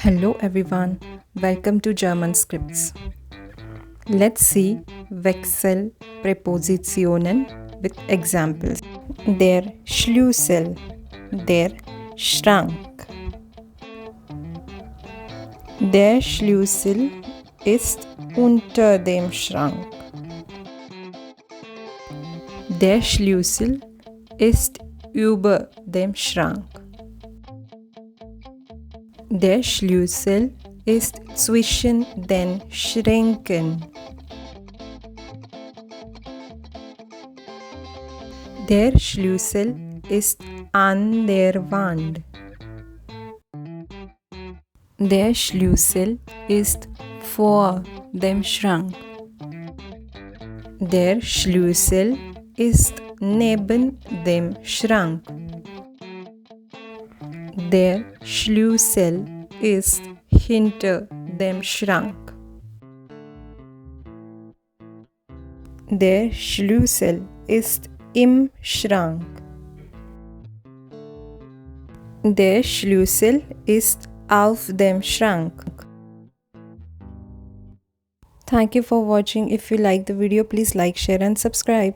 Hello everyone, welcome to German Scripts. Let's see Wechselpräpositionen with examples. Der Schlüssel, der Schrank. Der Schlüssel ist unter dem Schrank. Der Schlüssel ist über dem Schrank. Der Schlüssel ist zwischen den Schränken. Der Schlüssel ist an der Wand. Der Schlüssel ist vor dem Schrank. Der Schlüssel ist neben dem Schrank. Der Schlüssel ist hinter dem Schrank. Der Schlüssel ist im Schrank. Der Schlüssel ist auf dem Schrank. Thank you for watching. If you like the video, please like, share and subscribe.